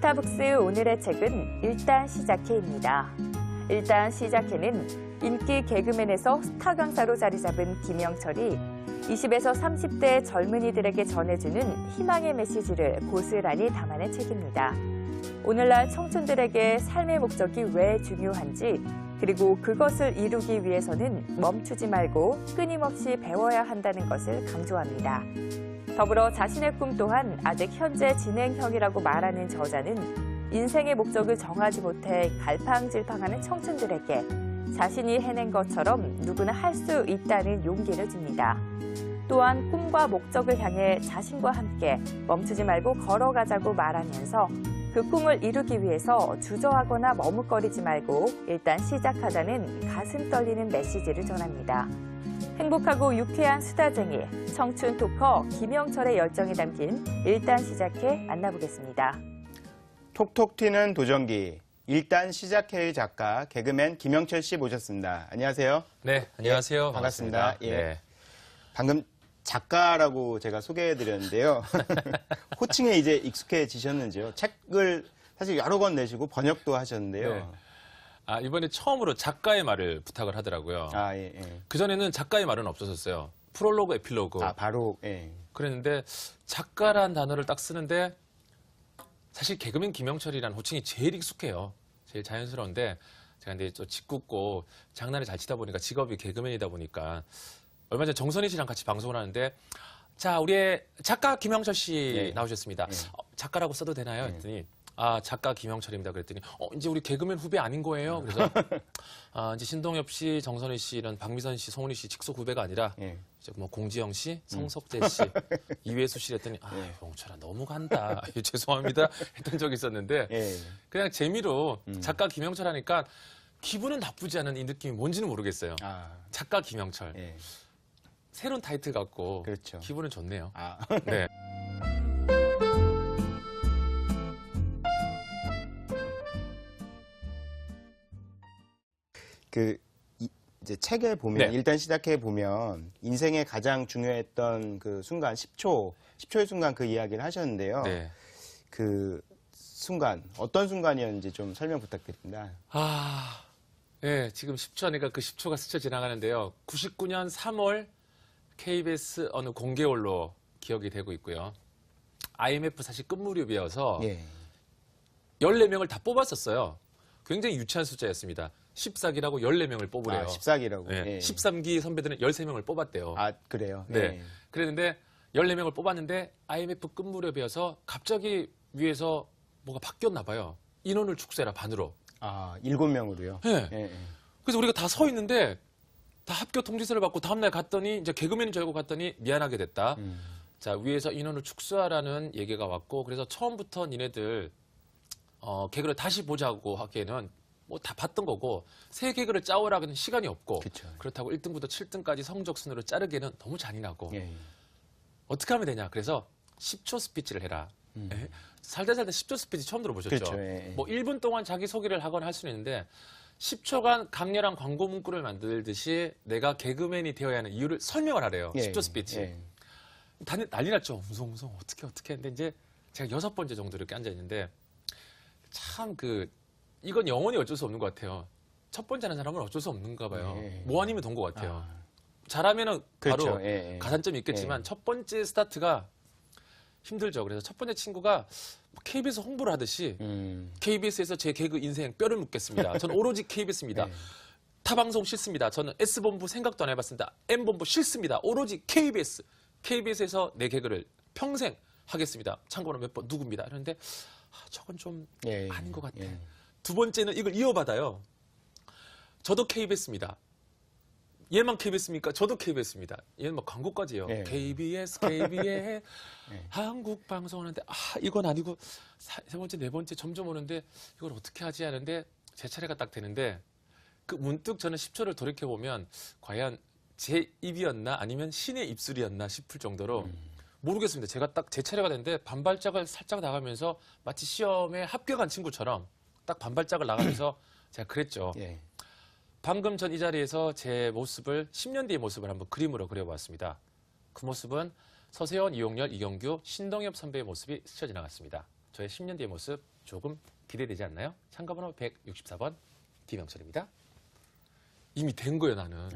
스타북스 오늘의 책은 일단 시작해입니다. 일단 시작해는 인기 개그맨에서 스타 강사로 자리 잡은 김영철이 20에서 30대 젊은이들에게 전해주는 희망의 메시지를 고스란히 담아낸 책입니다. 오늘날 청춘들에게 삶의 목적이 왜 중요한지, 그리고 그것을 이루기 위해서는 멈추지 말고 끊임없이 배워야 한다는 것을 강조합니다. 더불어 자신의 꿈 또한 아직 현재 진행형이라고 말하는 저자는 인생의 목적을 정하지 못해 갈팡질팡하는 청춘들에게 자신이 해낸 것처럼 누구나 할 수 있다는 용기를 줍니다. 또한 꿈과 목적을 향해 자신과 함께 멈추지 말고 걸어가자고 말하면서 그 꿈을 이루기 위해서 주저하거나 머뭇거리지 말고 일단 시작하자는 가슴 떨리는 메시지를 전합니다. 행복하고 유쾌한 수다쟁이, 청춘 토커 김영철의 열정이 담긴 일단 시작해 만나보겠습니다. 톡톡 튀는 도전기, 일단 시작해의 작가, 개그맨 김영철 씨 모셨습니다. 안녕하세요. 네, 안녕하세요. 예, 반갑습니다. 예. 네. 방금 작가라고 제가 소개해드렸는데요. 호칭에 이제 익숙해지셨는지요? 책을 사실 여러 권 내시고 번역도 하셨는데요. 네. 이번에 처음으로 작가의 말을 부탁을 하더라고요. 예, 예. 그전에는 작가의 말은 없었었어요. 프롤로그, 에필로그. 바로, 예. 그랬는데 작가란 단어를 딱 쓰는데 사실 개그맨 김영철이라는 호칭이 제일 익숙해요. 제일 자연스러운데 제가 근데 좀 짓궂고 장난을 잘 치다 보니까 직업이 개그맨이다 보니까 얼마 전에 정선희 씨랑 같이 방송을 하는데 자, 우리의 작가 김영철 씨 예. 나오셨습니다. 예. 작가라고 써도 되나요? 예. 했더니 작가 김영철입니다. 그랬더니 이제 우리 개그맨 후배 아닌 거예요. 그래서 이제 신동엽 씨, 정선희 씨, 이런 박미선 씨, 송은이 씨 직속 후배가 아니라 예. 이제 뭐 공지영 씨, 성석재 씨, 이회수 씨 했더니 영철아 너무 간다. 죄송합니다. 했던 적이 있었는데 예. 그냥 재미로 작가 김영철 하니까 기분은 나쁘지 않은 이 느낌이 뭔지는 모르겠어요. 작가 김영철. 예. 새로운 타이틀 같고 그렇죠. 기분은 좋네요. 아. 네. 이제 책에 보면, 네. 일단 시작해 보면, 인생에 가장 중요했던 그 순간, 10초의 순간 그 이야기를 하셨는데요. 네. 그 순간, 어떤 순간이었는지 좀 설명 부탁드립니다. 네, 지금 10초 하니까 그 10초가 스쳐 지나가는데요. 99년 3월 KBS 어느 공개홀로 기억이 되고 있고요. IMF 사실 끝무렵이어서 예. 14명을 다 뽑았었어요. 굉장히 유치한 숫자였습니다. 14기라고 14명을 뽑으래요. 14기라고. 네. 예. 13기 선배들은 13명을 뽑았대요. 그래요? 네. 예. 그랬는데 14명을 뽑았는데 IMF 끝무렵이어서 갑자기 위에서 뭐가 바뀌었나 봐요. 인원을 축소해라, 반으로. 7명으로요? 네. 예, 예. 그래서 우리가 다 서 있는데 다 합격 통지서를 받고 다음날 갔더니 이제 개그맨인 줄 알고 갔더니 미안하게 됐다. 자, 위에서 인원을 축소하라는 얘기가 왔고 그래서 처음부터 니네들 개그를 다시 보자고 하기에는 뭐 다 봤던 거고 새 개그를 짜오라는 시간이 없고 그쵸. 그렇다고 1등부터 7등까지 성적 순으로 자르기에는 너무 잔인하고 예. 어떻게 하면 되냐. 그래서 10초 스피치를 해라. 예? 살다 10초 스피치 처음 들어보셨죠? 그렇죠. 예. 뭐 1분 동안 자기소개를 하거나 할 수는 있는데 10초간 강렬한 광고 문구를 만들듯이 내가 개그맨이 되어야 하는 이유를 설명을 하래요. 예. 10초 스피치. 예. 난리 났죠. 무서워. 어떻게 했는데 이제 제가 6번째 정도 이렇게 앉아있는데 참 이건 영원히 어쩔 수 없는 것 같아요. 첫 번째 하는 사람은 어쩔 수 없는가 봐요. 예. 뭐 아니면 돈 것 같아요. 잘하면은 그렇죠. 바로 예, 예. 가산점이 있겠지만 예. 첫 번째 스타트가 힘들죠. 그래서 첫 번째 친구가 KBS 홍보를 하듯이 KBS에서 제 개그 인생 뼈를 묻겠습니다. 저는 오로지 KBS입니다. 예. 타 방송 싫습니다. 저는 S본부 생각도 안 해봤습니다. M본부 싫습니다. 오로지 KBS. KBS에서 내 개그를 평생 하겠습니다. 참고로 몇 번 누굽니다. 그런데 저건 좀 예. 아닌 것 같아. 예. 두 번째는 이걸 이어받아요. 저도 KBS입니다. 얘만 KBS입니까? 저도 KBS입니다. 얘는 뭐 광고까지요. 예. KBS 한국 방송 하는데 이건 아니고 세 번째, 네 번째 점점 오는데 이걸 어떻게 하지 하는데 제 차례가 딱 되는데 그 문득 저는 10초를 돌이켜보면 과연 제 입이었나 아니면 신의 입술이었나 싶을 정도로 모르겠습니다. 제가 딱 제 차례가 됐는데 반발짝을 살짝 나가면서 마치 시험에 합격한 친구처럼 딱 반발짝을 나가면서 제가 그랬죠. 예. 방금 전 이 자리에서 제 모습을 10년 뒤의 모습을 한번 그림으로 그려보았습니다. 그 모습은 서세원, 이용렬, 이경규, 신동엽 선배의 모습이 스쳐 지나갔습니다. 저의 10년 뒤의 모습 조금 기대되지 않나요? 참가번호 164번 김영철입니다. 이미 된 거예요, 나는.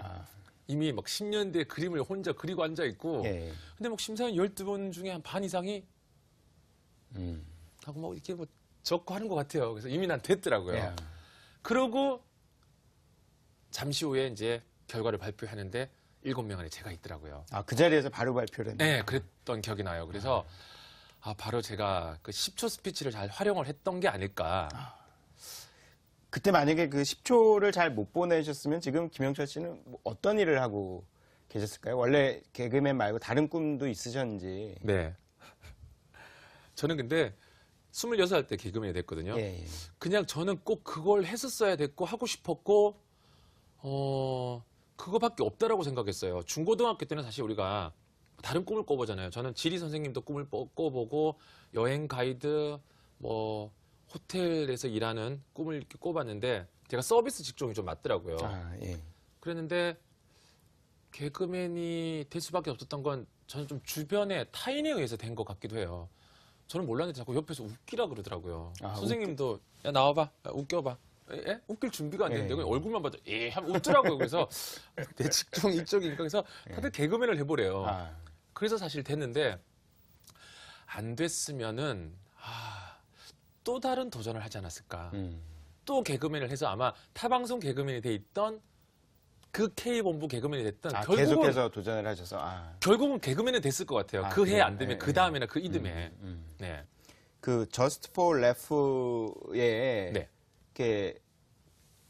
이미 막 10년 뒤에 그림을 혼자 그리고 앉아있고 예. 근데 막 심사위원 12분 중에 한 반 이상이 하고 막 이렇게 뭐 적고 하는 것 같아요. 그래서 이미 난 됐더라고요. 예. 그러고 잠시 후에 이제 결과를 발표하는데 7명 안에 제가 있더라고요. 그 자리에서 바로 발표를 했네요. 네, 그랬던 기억이 나요. 그래서 바로 제가 그 10초 스피치를 잘 활용을 했던 게 아닐까. 그때 만약에 그 10초를 잘 못 보내셨으면 지금 김영철 씨는 뭐 어떤 일을 하고 계셨을까요? 원래 개그맨 말고 다른 꿈도 있으셨는지. 네. 저는 근데 26살 때 개그맨이 됐거든요. 예, 예. 그냥 저는 꼭 그걸 했었어야 됐고 하고 싶었고 그거밖에 없다라고 생각했어요. 중고등학교 때는 사실 우리가 다른 꿈을 꿔보잖아요. 저는 지리 선생님도 꿈을 꿔보고 여행 가이드 뭐 호텔에서 일하는 꿈을 이렇게 꿔봤는데 제가 서비스 직종이 좀 맞더라고요. 예. 그랬는데 개그맨이 될 수밖에 없었던 건 저는 좀 주변의 타인에 의해서 된 것 같기도 해요. 저는 몰랐는데 자꾸 옆에서 웃기라 그러더라고요. 선생님도 야 나와봐, 야, 웃겨봐. 예? 웃길 준비가 안 되는데 그냥 얼굴만 봐도 예 하면 웃더라고요. 그래서 내 직종 이쪽이니까 그래서 다들 개그맨을 해보래요. 그래서 사실 됐는데 안 됐으면은 또 다른 도전을 하지 않았을까. 또 개그맨을 해서 아마 타방송 개그맨이 돼 있던 그 K본부 개그맨이 됐던 결국은 계속해서 도전을 하셔서 결국은 개그맨은 됐을 것 같아요. 그 해 안 되면 네, 그 다음에나 그 이듬해. 네. 그 저스트 포 레프에 네. 이렇게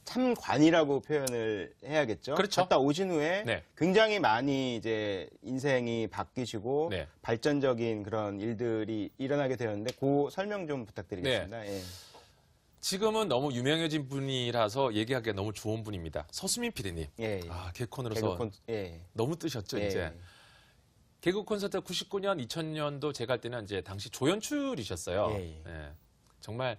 참관이라고 표현을 해야겠죠. 그렇죠. 갔다 오신 후에 네. 굉장히 많이 이제 인생이 바뀌시고 네. 발전적인 그런 일들이 일어나게 되었는데 그 설명 좀 부탁드리겠습니다. 예. 지금은 너무 유명해진 분이라서 얘기하기가 너무 좋은 분입니다. 서수민 PD님. 예. 개콘으로서 너무 뜨셨죠, 이제. 개그 콘서트 99년, 2000년도 제가 할 때는 이제 당시 조연출이셨어요. 예. 정말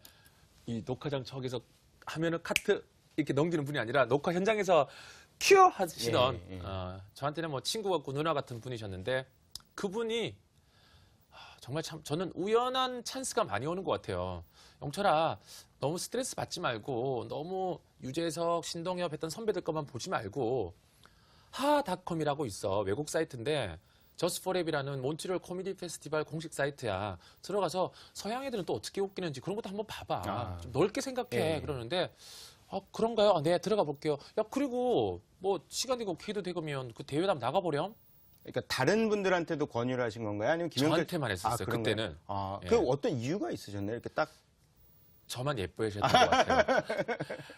이 녹화장 저기서 하면은 카트 이렇게 넘기는 분이 아니라 녹화 현장에서 큐 하시던 저한테는 뭐 친구 같고 누나 같은 분이셨는데 그분이 정말 참 저는 우연한 찬스가 많이 오는 것 같아요. 영철아, 너무 스트레스 받지 말고 너무 유재석, 신동엽 했던 선배들 것만 보지 말고 하닷컴이라고 있어. 외국 사이트인데 저스트포랩이라는 몬트리올 코미디 페스티벌 공식 사이트야. 들어가서 서양 애들은 또 어떻게 웃기는지 그런 것도 한번 봐봐. 좀 넓게 생각해. 그러는데 그런가요? 네, 들어가 볼게요. 야, 그리고 뭐 시간 되고 기회도 되면 그 대회 한번 나가보렴. 그러니까 다른 분들한테도 권유를 하신 건가요? 아니면 저한테만 했었어요. 그때는. 그 어떤 이유가 있으셨나요? 이렇게 딱 저만 예뻐하셨던 것 같아요.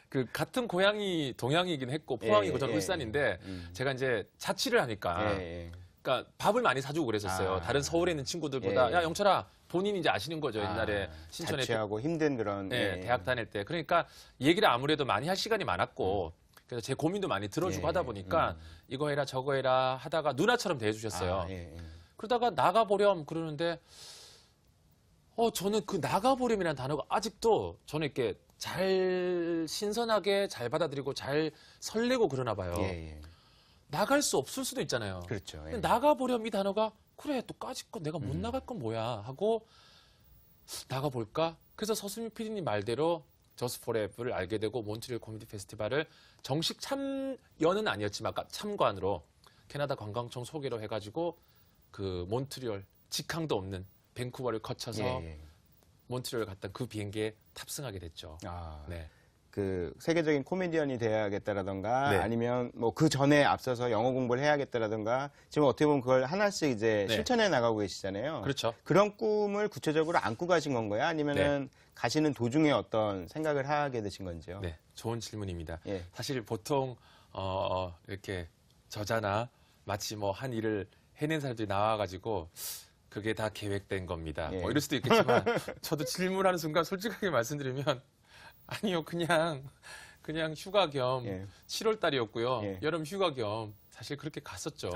그 같은 고향이 동양이긴 했고 포항이고 저는 울산인데 제가 이제 자취를 하니까 그러니까 밥을 많이 사주고 그랬었어요. 다른 서울에 있는 친구들보다 야 영철아 본인이 이제 아시는 거죠. 옛날에 신촌에 자취하고 힘든 그런 대학 다닐 때 그러니까 얘기를 아무래도 많이 할 시간이 많았고 그래서 제 고민도 많이 들어주고 하다 보니까 이거 해라 저거 해라 하다가 누나처럼 대해주셨어요. 그러다가 나가보렴 그러는데 저는 그 나가보렴이라는 단어가 아직도 저는 이렇게 잘 신선하게 잘 받아들이고 잘 설레고 그러나 봐요. 나갈 수 없을 수도 있잖아요. 그렇죠. 근데 나가보렴 이 단어가 그래 또 까짓거 내가 못 나갈 건 뭐야 하고 나가볼까? 그래서 서수민 PD님 말대로 저스트포랩을 알게 되고 몬트리올 코미디 페스티벌을 정식 참여는 아니었지만 참관으로 캐나다 관광청 소개로 해가지고 그 몬트리올 직항도 없는 밴쿠버를 거쳐서 몬트리올 갔던 그 비행기에 탑승하게 됐죠. 네. 그 세계적인 코미디언이 돼야겠다라던가 네. 아니면 뭐 그 전에 앞서서 영어 공부를 해야겠다라던가 지금 어떻게 보면 그걸 하나씩 이제 실천해 나가고 계시잖아요. 그렇죠. 그런 꿈을 구체적으로 안고 가신 건가요? 아니면은 가시는 도중에 어떤 생각을 하게 되신 건지요? 네, 좋은 질문입니다. 사실 보통 이렇게 저자나 마치 뭐 한 일을 해낸 사람들이 나와가지고 그게 다 계획된 겁니다. 뭐 이럴 수도 있겠지만 저도 질문하는 순간 솔직하게 말씀드리면 아니요, 그냥 휴가 겸 7월 달이었고요. 여름 휴가 겸 사실 그렇게 갔었죠.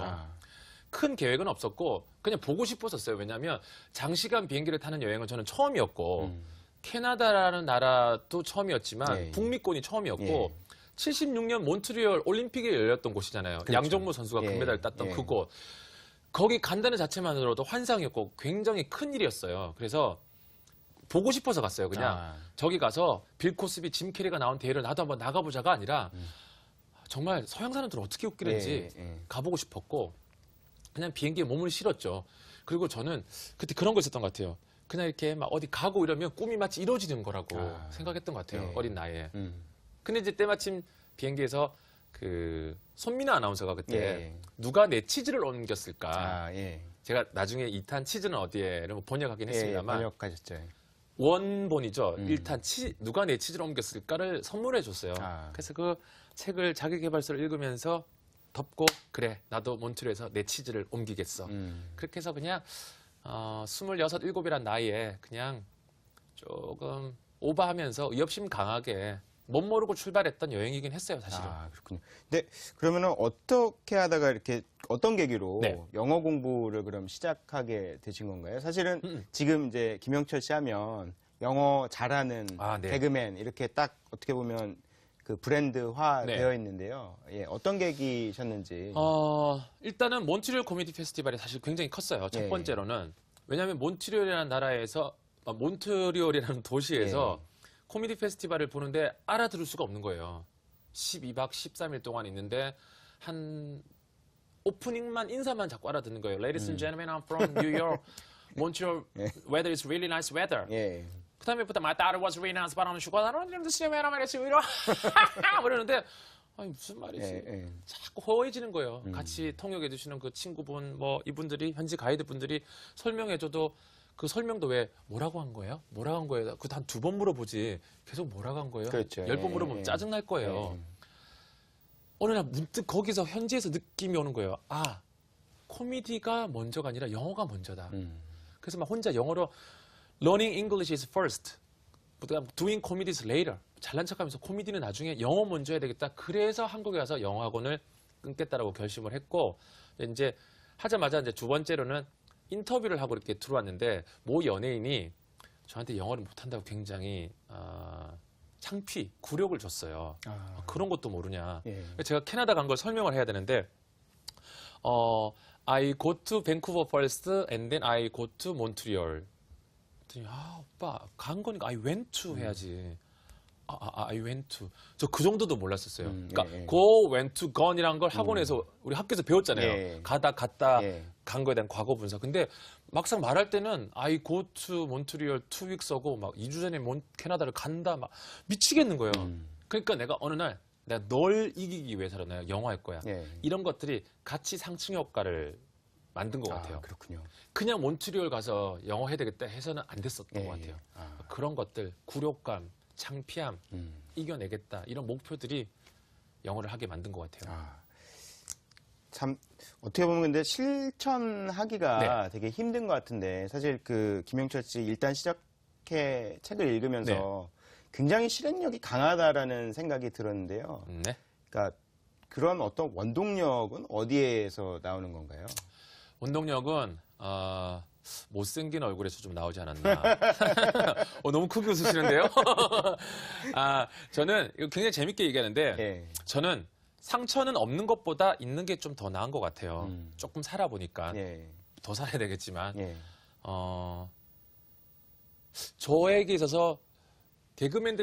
큰 계획은 없었고 그냥 보고 싶었었어요. 왜냐하면 장시간 비행기를 타는 여행은 저는 처음이었고 캐나다라는 나라도 처음이었지만 북미권이 처음이었고 76년 몬트리올 올림픽이 열렸던 곳이잖아요. 그렇죠. 양정모 선수가 금메달을 땄던 그곳. 거기 간다는 자체만으로도 환상이었고 굉장히 큰 일이었어요. 그래서 보고 싶어서 갔어요. 그냥 아. 저기 가서 빌 코스비, 짐 캐리가 나온 대회를 나도 한번 나가보자가 아니라 정말 서양 사람들은 어떻게 웃기는지 가보고 싶었고 그냥 비행기에 몸을 실었죠. 그리고 저는 그때 그런 거 있었던 것 같아요. 그냥 이렇게 막 어디 가고 이러면 꿈이 마치 이루어지는 거라고 생각했던 것 같아요. 어린 나이에. 근데 이제 때마침 비행기에서 그 손민아 아나운서가 그때 누가 내 치즈를 옮겼을까. 제가 나중에 2탄 치즈는 어디에 번역하긴 했습니다만 번역하셨죠. 원본이죠. 1탄 누가 내 치즈를 옮겼을까를 선물해 줬어요. 그래서 그 책을 자기계발서를 읽으면서 덮고 그래 나도 몬트리올에서 내 치즈를 옮기겠어. 그렇게 해서 그냥 26, 7이란 나이에 그냥 조금 오버하면서 의협심 강하게 못 모르고 출발했던 여행이긴 했어요, 사실은. 아, 그렇군요. 근데 그러면은 어떻게 하다가 이렇게 어떤 계기로 네. 영어 공부를 그럼 시작하게 되신 건가요? 사실은 지금 이제 김영철 씨 하면 영어 잘하는 네. 개그맨 이렇게 딱 어떻게 보면 그 브랜드화 네. 되어 있는데요. 예, 어떤 계기셨는지. 일단은 몬트리올 코미디 페스티벌이 사실 굉장히 컸어요. 첫 예. 번째로는. 왜냐하면 몬트리올이라는 나라에서, 몬트리올이라는 도시에서 코미디 페스티벌을 보는데 알아들을 수가 없는 거예요. 12박 13일 동안 있는데 한 오프닝만 인사만 자꾸 알아듣는 거예요. Ladies and gentlemen, I'm from New York. Montreal weather is really nice weather. 예. 그 다음에부터 My daughter was really nice, but I'm sure I don't understand when I'm at you. 이러는데 아니 무슨 말이지? 자꾸 허해지는 거예요. 같이 통역해 주시는 그 친구분, 뭐 이분들이 현지 가이드 분들이 설명해줘도 그 설명도 왜 뭐라고 한 거예요? 뭐라고 한 거예요? 그 한 2번 물어보지 계속 뭐라고 한 거예요? 그렇죠. 10번 물어보면 짜증 날 거예요. 어느 날 문득 거기서 현지에서 느낌이 오는 거예요. 아, 코미디가 먼저가 아니라 영어가 먼저다. 그래서 막 혼자 영어로 Learning English is first. Doing comedy is later. 잘난 척하면서 코미디는 나중에 영어 먼저 해야 되겠다. 그래서 한국에 와서 영어 학원을 끊겠다라고 결심을 했고 이제 하자마자 이제 두 번째로는 인터뷰를 하고 이렇게 들어왔는데 모 연예인이 저한테 영어를 못한다고 굉장히 창피, 굴욕을 줬어요. 그런 것도 모르냐. 제가 캐나다 간 걸 설명을 해야 되는데 I go to Vancouver first and then I go to Montreal. 그랬더니 오빠 간 거니까 I went to 해야지. I went to. 저 그 정도도 몰랐었어요. 그러니까 go, went to, gone이란 걸 학원에서 우리 학교에서 배웠잖아요. 가다, 갔다, 간 거에 대한 과거 분사. 근데 막상 말할 때는 I go to Montreal 2 weeks하고 막 2주 전에 캐나다를 간다 막 미치겠는 거예요. 그러니까 내가 어느 날 내가 널 이기기 위해서라도 내가 영어 할 거야. 이런 것들이 같이 상충 효과를 만든 것 같아요. 그렇군요. 그냥 몬트리올 가서 영어 해야 되겠다 해서는 안 됐었던 것 같아요. 그런 것들, 굴욕감, 창피함, 이겨내겠다 이런 목표들이 영어를 하게 만든 것 같아요. 참 어떻게 보면 근데 실천하기가 되게 힘든 것 같은데 사실 그 김영철 씨 일단 시작해 책을 읽으면서 굉장히 실행력이 강하다라는 생각이 들었는데요. 그러니까 그런 어떤 원동력은 어디에서 나오는 건가요? 원동력은 못생긴 얼굴에서 좀 나오지 않았나. 너무 크게 웃으시는데요. 저는 이거 굉장히 재밌게 얘기하는데 저는 상처는 없는 것보다 있는 게 좀 더 나은 것 같아요. 조금 살아보니까 더 살아야 되겠지만 저에게 있어서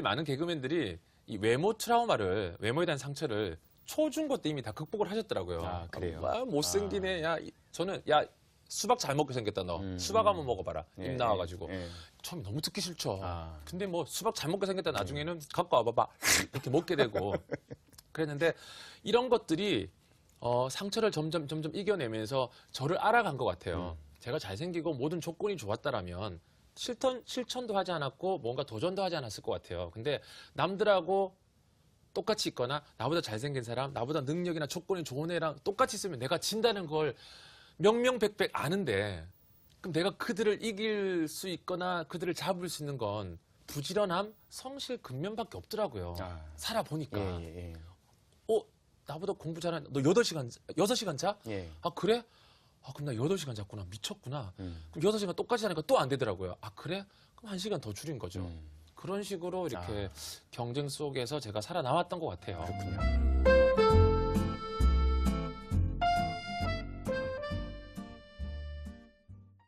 많은 개그맨들이 이 외모 트라우마를 외모에 대한 상처를 초중고 때 이미 다 극복을 하셨더라고요. 그래요? 못생기네. 저는 수박 잘 먹게 생겼다 너. 수박 한번 먹어봐라. 입 나와가지고. 처음에 너무 듣기 싫죠. 근데 뭐 수박 잘 먹게 생겼다 나중에는 갖고 와봐봐. 이렇게 먹게 되고. 그랬는데 이런 것들이 상처를 점점 이겨내면서 저를 알아간 것 같아요. 제가 잘생기고 모든 조건이 좋았다라면 실천도 하지 않았고 뭔가 도전도 하지 않았을 것 같아요. 근데 남들하고 똑같이 있거나 나보다 잘생긴 사람, 나보다 능력이나 조건이 좋은 애랑 똑같이 있으면 내가 진다는 걸 명명백백 아는데 그럼 내가 그들을 이길 수 있거나 그들을 잡을 수 있는 건 부지런함, 성실, 근면밖에 없더라고요. 살아보니까. 나보다 공부 잘하는 너 6시간 자? 그래? 그럼 나 8시간 잤구나. 미쳤구나. 그럼 6시간 똑같이 자니까 또 안 되더라고요. 그래? 그럼 1시간 더 줄인 거죠. 그런 식으로 이렇게 경쟁 속에서 제가 살아남았던 것 같아요. 그렇군요.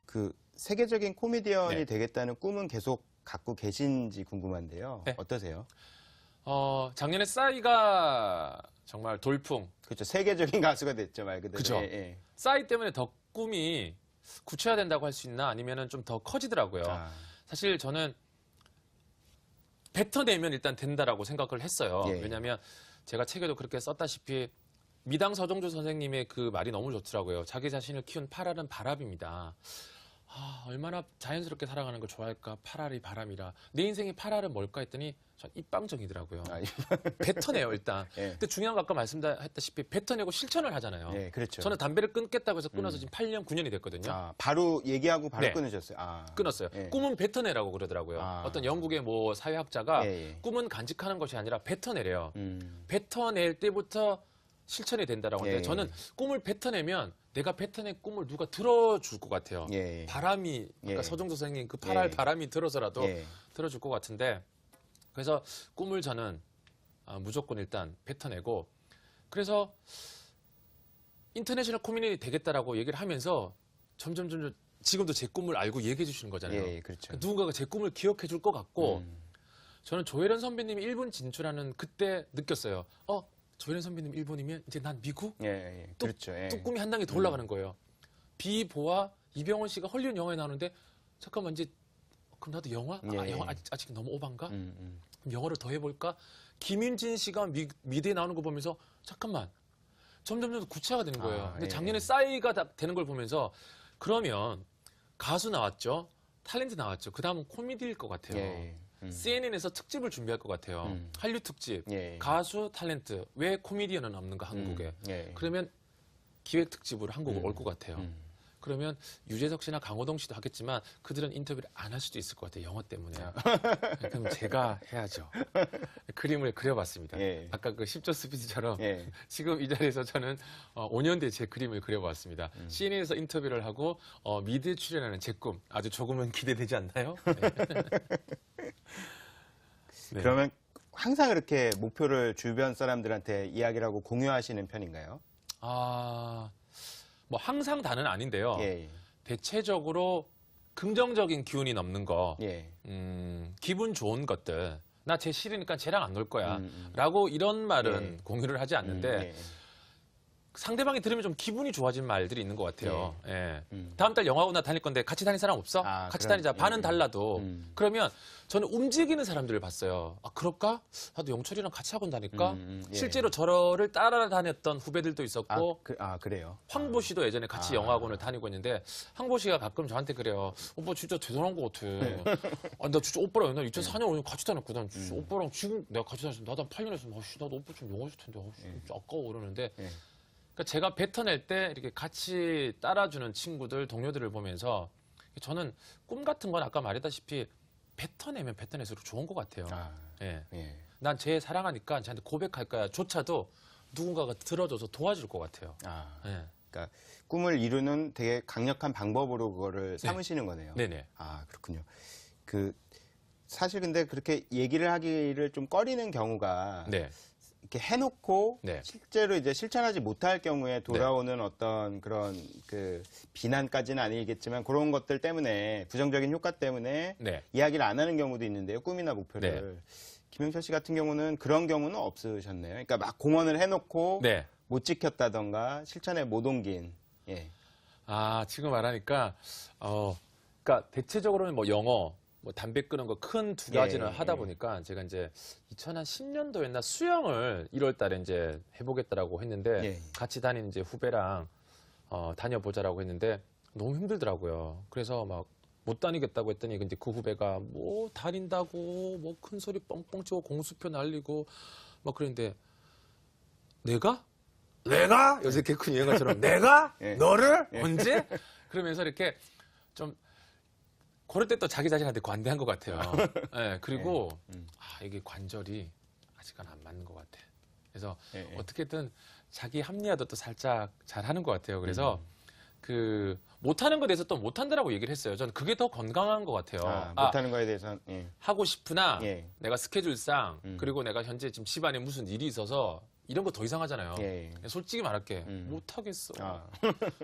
그 세계적인 코미디언이 네. 되겠다는 꿈은 계속 갖고 계신지 궁금한데요. 네. 어떠세요? 작년에 싸이가 정말 돌풍. 그렇죠. 세계적인 가수가 됐죠, 말 그대로. 그죠. 예, 예. 싸이 때문에 더 꿈이 구체화된다고 할 수 있나 아니면은 좀 더 커지더라고요. 아, 사실 저는 뱉어내면 일단 된다라고 생각을 했어요. 예. 왜냐하면 제가 책에도 그렇게 썼다시피 미당 서정주 선생님의 그 말이 너무 좋더라고요. 자기 자신을 키운 8알은 바람입니다. 얼마나 자연스럽게 살아가는 걸 좋아할까? 8알이 바람이라. 내 인생의 8알은 뭘까 했더니 전 입방정이더라고요. 아, 뱉어내요 일단. 예. 근데 중요한 거 아까 말씀했다시피 뱉어내고 실천을 하잖아요. 예, 그렇죠. 저는 담배를 끊겠다고 해서 끊어서 지금 8년, 9년이 됐거든요. 아, 바로 얘기하고 바로 네. 끊으셨어요. 아, 끊었어요. 예. 꿈은 뱉어내라고 그러더라고요. 아. 어떤 영국의 뭐 사회학자가 예, 예. 꿈은 간직하는 것이 아니라 뱉어내래요. 음. 뱉어낼 때부터 실천이 된다라고 하는데 예. 저는 꿈을 뱉어내면 내가 뱉어낸 꿈을 누가 들어줄 것 같아요. 예. 바람이 아까 예. 서정도 선생님 그 8알 예. 바람이 들어서라도 예. 들어줄 것 같은데 그래서 꿈을 저는 무조건 일단 뱉어내고 그래서 인터내셔널 코미디언이 되겠다라고 얘기를 하면서 점점 지금도 제 꿈을 알고 얘기해 주시는 거잖아요. 예, 그렇죠. 누군가가 제 꿈을 기억해 줄 것 같고 음. 저는 조혜련 선배님이 일본 진출하는 그때 느꼈어요. 조혜련 선배님 일본이면 이제 난 미국? 예, 예. 또- 그렇죠. 예. 또 꿈이 한 단계 더 올라가는 거예요. 비보아 이병헌 씨가 헐리우드 영화에 나오는데 잠깐만 이제 그럼 나도 영화? 예, 영화 예. 아직 너무 오반가? 음. 그럼 영화를 더 해볼까? 김윤진 씨가 미대에 나오는 거 보면서 잠깐만 점점 구체화가 되는 거예요. 아, 근데 예. 작년에 싸이가 되는 걸 보면서 그러면 가수 나왔죠. 탤런트 나왔죠. 그 다음은 코미디일 것 같아요. 예. CNN에서 특집을 준비할 것 같아요. 음. 한류 특집. 예. 가수, 탤런트. 왜 코미디언은 없는가 한국에. 예. 그러면 기획 특집으로 한국을 올 것 같아요. 그러면 유재석 씨나 강호동 씨도 하겠지만 그들은 인터뷰를 안 할 수도 있을 것 같아요. 영어 때문에. 그럼 제가 해야죠. 그림을 그려봤습니다. 예. 아까 그 10조 스피드처럼 예. 지금 이 자리에서 저는 5년 뒤에 제 그림을 그려봤습니다. CNN에서 인터뷰를 하고 미드에 출연하는 제 꿈. 아주 조금은 기대되지 않나요? 네. 네. 그러면 항상 이렇게 목표를 주변 사람들한테 이야기를 하고 공유하시는 편인가요? 뭐 항상 다는 아닌데요. 예. 대체적으로 긍정적인 기운이 넘는 거, 예. 기분 좋은 것들, 나 쟤 싫으니까 쟤랑 안 놀 거야. 음. 라고 이런 말은 예. 공유를 하지 않는데, 예. 상대방이 들으면 좀 기분이 좋아진 말들이 있는 것 같아요. 예. 음. 다음 달 영화관나 다닐 건데 같이 다닐 사람 없어? 아, 같이 그럼, 다니자. 반은 예. 달라도. 그러면 저는 움직이는 사람들을 봤어요. 그럴까? 나도 영철이랑 같이 학원 다닐까? 예. 실제로 저를 따라다녔던 후배들도 있었고, 그래요. 황보 씨도 예전에 같이 영화학원을 다니고 있는데 황보 씨가 가끔 저한테 그래요. 오빠 진짜 대단한 것 같아. 나 진짜 오빠랑 옛날에 2004년 같이 다녔거든. 진짜 오빠랑 지금 내가 같이 다녔으면 나도 한 8년 했으면 나도 오빠 좀 영화 했을 텐데 진짜 아까워 그러는데 예. 그러니까 제가 뱉어낼 때 이렇게 같이 따라주는 친구들, 동료들을 보면서 저는 꿈 같은 건 아까 말했다시피 뱉어내면 뱉어낼수록 좋은 것 같아요. 예. 예. 난 쟤 사랑하니까 쟤한테 고백할 거야 조차도 누군가가 들어줘서 도와줄 것 같아요. 예. 그러니까 꿈을 이루는 되게 강력한 방법으로 그거를 삼으시는 거네요. 네네. 그렇군요. 사실 근데 그렇게 얘기를 하기를 좀 꺼리는 경우가 네. 이렇게 해놓고 네. 실제로 이제 실천하지 못할 경우에 돌아오는 어떤 그런 비난까지는 아니겠지만 그런 것들 때문에 부정적인 효과 때문에 네. 이야기를 안 하는 경우도 있는데요. 꿈이나 목표를. 김영철 씨 같은 경우는 그런 경우는 없으셨네요. 그러니까 막 공언을 해놓고 네. 못 지켰다던가 실천에 못 옮긴. 예. 지금 말하니까, 그러니까 대체적으로는 뭐 영어, 뭐 담배 끊은 거 큰 두 가지는 예, 하다 예. 보니까 제가 이제 2010년도였나 수영을 1월 달에 이제 해보겠다라고 했는데 예. 같이 다니는 이제 후배랑 다녀보자라고 했는데 너무 힘들더라고요. 그래서 막 못 다니겠다고 했더니 이제 그 후배가 뭐 다닌다고 뭐 큰 소리 뻥뻥 치고 공수표 날리고 막 그랬는데 내가 요새 개콘 유행어처럼 내가 예. 너를 언제 그러면서 이렇게 좀 그럴 때 또 자기 자신한테 관대한 것 같아요. 예, 그리고 이게 관절이 아직은 안 맞는 것 같아. 그래서 예. 어떻게든 자기 합리화도 또 살짝 잘 하는 것 같아요. 그래서 못하는 것에 대해서 또 못한다라고 얘기를 했어요. 저는 그게 더 건강한 것 같아요. 못하는 거에 대해서. 예. 하고 싶으나 예. 내가 스케줄상 그리고 내가 현재 지금 집안에 무슨 일이 있어서 이런 거 더 이상하잖아요. 예. 솔직히 말할게. 음. 못하겠어. 아.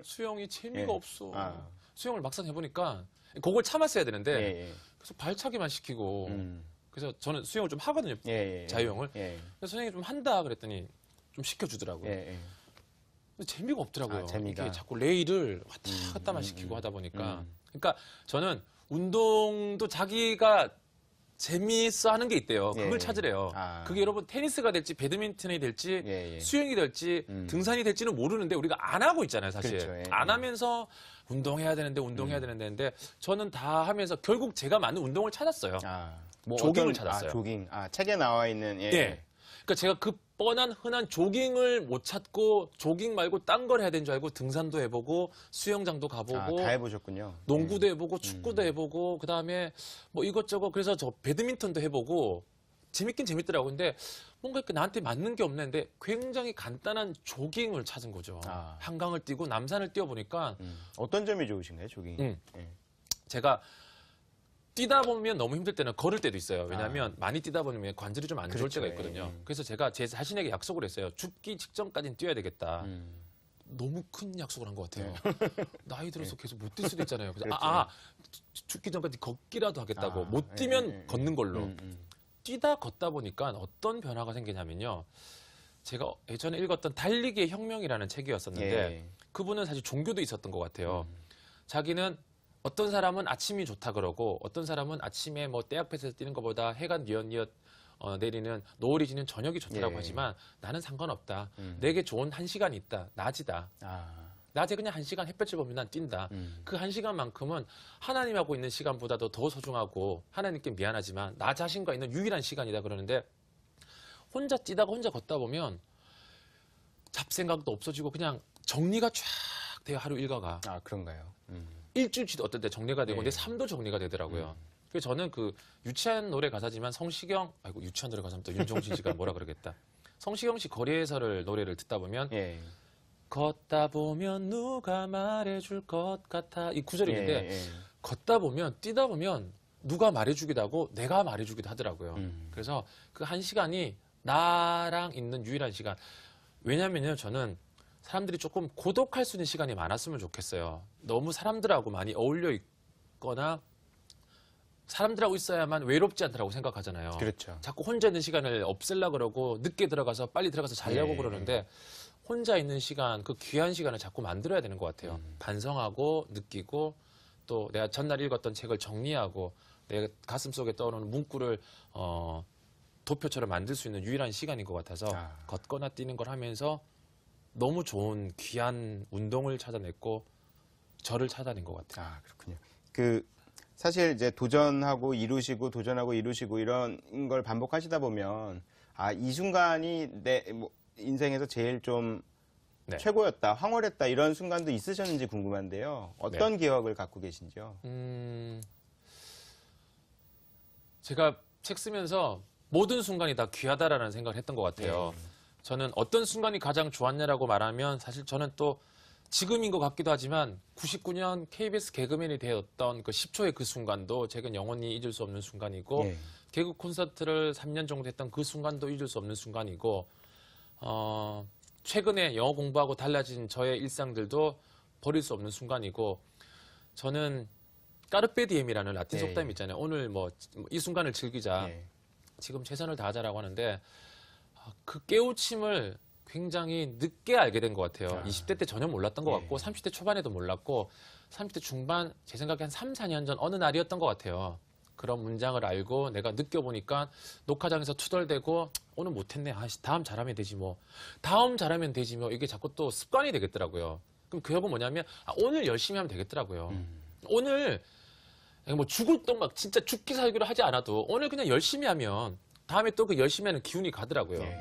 수영이 재미가 예. 없어. 아. 수영을 막상 해보니까 그걸 참았어야 되는데 예. 계속 발차기만 시키고 음. 그래서 저는 수영을 좀 하거든요. 예. 자유형을. 예. 그래서 선생님이 좀 한다 그랬더니 좀 시켜주더라고요. 예. 근데 재미가 없더라고요. 아, 재미가. 이게 자꾸 레일을 왔다 갔다만 시키고 하다 보니까. 음. 그러니까 저는 운동도 자기가 재미있어 하는 게 있대요. 그걸 예. 찾으래요. 아. 그게 여러분 테니스가 될지 배드민턴이 될지 예. 수영이 될지 등산이 될지는 모르는데 우리가 안 하고 있잖아요, 사실. 그렇죠. 예. 안 하면서 운동해야 되는데 저는 다 하면서 결국 제가 맞는 운동을 찾았어요. 아. 조깅을 찾았어요. 아, 조깅. 아, 책에 나와 있는 예. 네. 그러니까 제가 그 뻔한 흔한 조깅을 못 찾고 조깅 말고 딴 걸 해야 되는 줄 알고 등산도 해보고 수영장도 가보고 아, 다 해보셨군요. 농구도 해보고 축구도 해보고 그다음에 뭐 이것저것 그래서 저 배드민턴도 해보고 재밌긴 재밌더라고요. 근데 뭔가 이렇게 나한테 맞는 게 없는데 굉장히 간단한 조깅을 찾은 거죠. 아. 한강을 뛰고 남산을 뛰어보니까 어떤 점이 좋으신가요, 조깅? 음. 예. 제가 뛰다 보면 너무 힘들 때는 걸을 때도 있어요. 왜냐하면 많이 뛰다 보면 관절이 좀 안 좋을 그렇죠. 때가 있거든요. 예. 그래서 제가 제 자신에게 약속을 했어요. 죽기 직전까지는 뛰어야 되겠다. 너무 큰 약속을 한 것 같아요. 나이 들어서 계속 못 뛸 수도 있잖아요. 그래서 그렇죠. 죽기 전까지 걷기라도 하겠다고. 아, 못 뛰면 예. 걷는 걸로. 뛰다 걷다 보니까 어떤 변화가 생기냐면요. 제가 예전에 읽었던 달리기의 혁명이라는 책이었었는데 예. 그분은 사실 종교도 있었던 것 같아요. 자기는 어떤 사람은 아침이 좋다 그러고 어떤 사람은 아침에 뭐 때 앞에서 뛰는 것보다 해가 뉘엿뉘엿 내리는 노을이 지는 저녁이 좋다라고 예. 하지만 나는 상관없다. 내게 좋은 1시간이 있다. 낮이다. 아. 낮에 그냥 1시간 햇볕을 보면 난 뛴다. 그 1시간만큼은 하나님하고 있는 시간보다도 더 소중하고 하나님께 미안하지만 나 자신과 있는 유일한 시간이다 그러는데 혼자 뛰다가 혼자 걷다 보면 잡생각도 없어지고 그냥 정리가 쫙 돼요. 하루 일과가. 아, 그런가요? 일주일치도 어떨 때 정리가 되고 예. 내 삶도 정리가 되더라고요. 그래서 저는 그 유치한 노래 가사지만 성시경, 아이고 유치한 노래 가사면 또 윤종신 씨가 뭐라 그러겠다. 성시경 씨 거리에서를 노래를 듣다 보면 예. 걷다 보면 누가 말해줄 것 같아 이 구절이 있는데 예. 걷다 보면 뛰다 보면 누가 말해주기도 하고 내가 말해주기도 하더라고요. 음. 그래서 그 1시간이 나랑 있는 유일한 시간. 왜냐면요 저는 사람들이 조금 고독할 수 있는 시간이 많았으면 좋겠어요. 너무 사람들하고 많이 어울려 있거나 사람들하고 있어야만 외롭지 않다라고 생각하잖아요. 그렇죠. 자꾸 혼자 있는 시간을 없애려고 그러고 늦게 들어가서 빨리 들어가서 자려고 예. 그러는데 혼자 있는 시간, 그 귀한 시간을 자꾸 만들어야 되는 것 같아요. 반성하고 느끼고 또 내가 전날 읽었던 책을 정리하고 내 가슴 속에 떠오르는 문구를 도표처럼 만들 수 있는 유일한 시간인 것 같아서 아. 걷거나 뛰는 걸 하면서 너무 좋은 귀한 운동을 찾아냈고 저를 찾아낸 것 같아요. 아, 그렇군요. 그 사실 이제 도전하고 이루시고 도전하고 이루시고 이런 걸 반복하시다 보면 아, 이 순간이 내 뭐 인생에서 제일 좀 네. 최고였다, 황홀했다 이런 순간도 있으셨는지 궁금한데요. 어떤 기억을 갖고 계신지요? 제가 책 쓰면서 모든 순간이 다 귀하다라는 생각을 했던 것 같아요. 저는 어떤 순간이 가장 좋았냐라고 말하면 사실 저는 또 지금인 것 같기도 하지만 99년 KBS 개그맨이 되었던 그 10초의 그 순간도 제가 영원히 잊을 수 없는 순간이고 예. 개그 콘서트를 3년 정도 했던 그 순간도 잊을 수 없는 순간이고 최근에 영어 공부하고 달라진 저의 일상들도 버릴 수 없는 순간이고 저는 까르페 디엠이라는 라틴 예, 속담이 있잖아요. 오늘 뭐 이 순간을 즐기자. 예. 지금 최선을 다하자라고 하는데 그 깨우침을 굉장히 늦게 알게 된 것 같아요. 20대 때 전혀 몰랐던 것 같고 30대 초반에도 몰랐고 30대 중반 제 생각에 한 3, 4년 전 어느 날이었던 것 같아요. 그런 문장을 알고 내가 느껴보니까 녹화장에서 투덜대고 오늘 못했네. 다음 잘하면 되지 뭐. 다음 잘하면 되지 뭐. 이게 자꾸 또 습관이 되겠더라고요. 그럼 그 여부 뭐냐면 오늘 열심히 하면 되겠더라고요. 오늘 뭐 죽을 똥 막 진짜 죽기 살기로 하지 않아도 오늘 그냥 열심히 하면 다음에 또 그 열심히 하는 기운이 가더라고요. 예.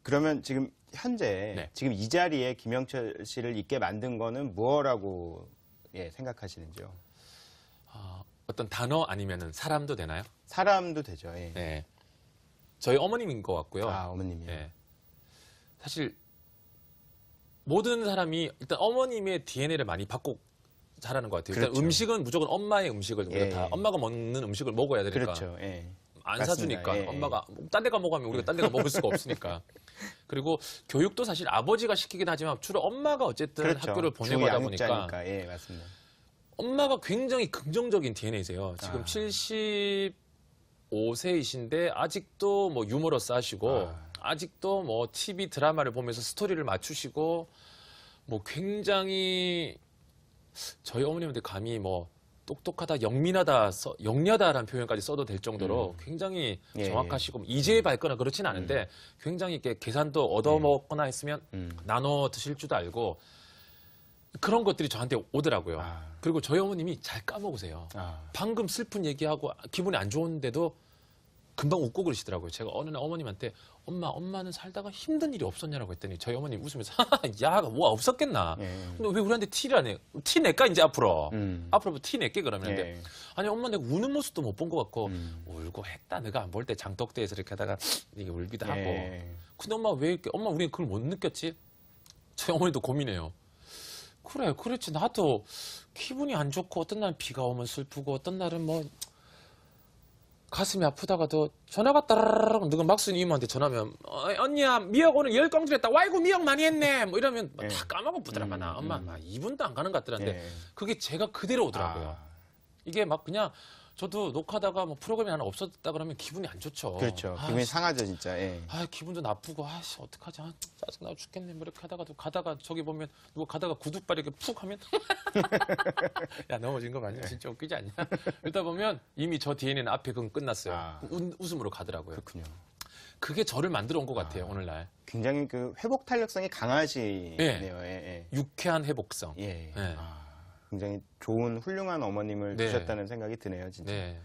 그러면 지금 현재 네. 지금 이 자리에 김영철 씨를 있게 만든 거는 뭐라고 생각하시는지요? 어떤 단어 아니면은 사람도 되나요? 사람도 되죠. 예. 네. 저희 어머님인 것 같고요. 아, 어머님이요. 네. 사실 모든 사람이 일단 어머님의 DNA를 많이 받고 잘하는 것 같아요. 일단 그렇죠. 음식은 무조건 엄마의 음식을 우리가 예, 다 예. 엄마가 먹는 음식을 먹어야 되니까 그렇죠. 예. 안 맞습니다. 사주니까 예, 예. 엄마가 딴 데 가 먹으면 우리가 딴 데 가 먹을 수가 없으니까. 그리고 교육도 사실 아버지가 시키긴 하지만 주로 엄마가 어쨌든 그렇죠. 학교를 보내고 하다 보니까 양육자니까. 예, 맞습니다. 엄마가 굉장히 긍정적인 DNA세요. 지금 아. 75세이신데 아직도 뭐 유머러스 하시고 아직도 뭐 TV 드라마를 보면서 스토리를 맞추시고 뭐 굉장히 저희 어머님한테 감히 뭐 똑똑하다, 영민하다, 영려다라는 표현까지 써도 될 정도로 굉장히 예, 정확하시고 이제에 밝거나 그렇진 않은데 굉장히 이렇게 계산도 얻어먹거나 했으면 나눠 드실 줄도 알고 그런 것들이 저한테 오더라고요. 그리고 저희 어머님이 잘 까먹으세요. 방금 슬픈 얘기하고 기분이 안 좋은데도 금방 웃고 그러시더라고요. 제가 어느 날 어머님한테 엄마는 살다가 힘든 일이 없었냐라고 했더니 저희 어머님 웃으면서 야, 뭐 없었겠나. 예. 근데 왜 우리한테 티를 안 해? 티 낼까 이제 앞으로. 앞으로 티 낼게 그러면. 근데 예. 아니 엄마 내가 우는 모습도 못 본 것 같고 울고 했다. 내가 안 볼 때 장독대에서 이렇게 하다가 이게 울기도 하고. 예. 근데 엄마 왜 이렇게 엄마 우리는 그걸 못 느꼈지? 저희 어머니도 고민해요. 그래, 그렇지. 나도 기분이 안 좋고 어떤 날은 비가 오면 슬프고 어떤 날은 뭐 가슴이 아프다가도 전화가 따라락 누가 막순이 이모한테 전화하면 언니야 미역 오늘 10꽁 했다. 와이고 미역 많이 했네. 뭐 이러면 예. 다 까먹어 보더라마 나. 엄마 막 2분도 안 가는 것 같더라는데 예. 그게 제가 그대로 오더라고요. 이게 막 그냥 저도 녹화하다가 뭐 프로그램이 하나 없었다 그러면 기분이 안 좋죠. 그렇죠. 아, 기분이 상하죠, 진짜. 예. 기분도 나쁘고, 어떡하지? 짜증나 죽겠네. 뭐 이렇게 가다가 저기 보면, 누가 가다가 구두발 이렇게 푹 하면, 야, 넘어진 거 맞냐? 진짜 웃기지 않냐? 이러다 보면 이미 저 DNA는 앞에 그건 끝났어요. 웃음으로 가더라고요. 그렇군요. 그게 저를 만들어 온 것 같아요, 오늘날. 굉장히 그 회복 탄력성이 강하시네요. 예. 유쾌한 회복성. 예. 네. 굉장히 좋은 훌륭한 어머님을 네. 두셨다는 생각이 드네요, 진짜. 네.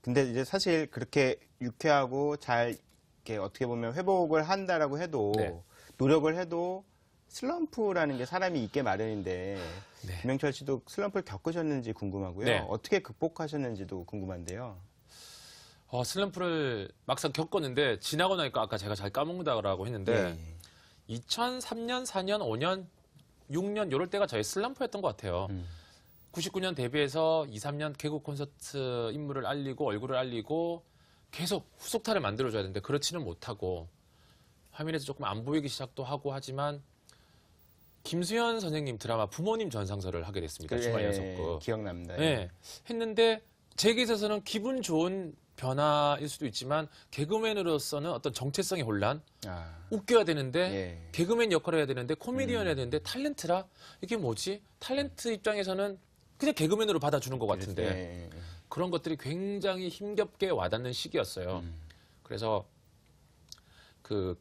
근데 이제 사실 그렇게 유쾌하고 잘 이렇게 어떻게 보면 회복을 한다라고 해도 네. 노력을 해도 슬럼프라는 게 사람이 있게 마련인데 네. 김영철 씨도 슬럼프를 겪으셨는지 궁금하고요. 네. 어떻게 극복하셨는지도 궁금한데요. 슬럼프를 막상 겪었는데, 지나고 나니까 아까 제가 잘 까먹는다고 했는데, 예. 2003년, 4년, 5년, 6년 요럴 때가 저의 슬럼프였던 것 같아요. 99년 데뷔해서 2, 3년 개국 콘서트 인물을 알리고 얼굴을 알리고 계속 후속타를 만들어줘야 되는데 그렇지는 못하고 화면에서 조금 안 보이기 시작도 하고 하지만 김수현 선생님 드라마 부모님 전상서를 하게 됐습니다. 주말 연속극. 기억납니다. 네. 했는데 제게 있어서는 기분 좋은 변화일 수도 있지만 개그맨으로서는 어떤 정체성의 혼란, 웃겨야 되는데 예. 개그맨 역할을 해야 되는데 코미디언 해야 되는데 탤런트라 이게 뭐지? 탤런트 입장에서는 그냥 개그맨으로 받아주는 것 같은데 예. 그런 것들이 굉장히 힘겹게 와닿는 시기였어요. 그래서 그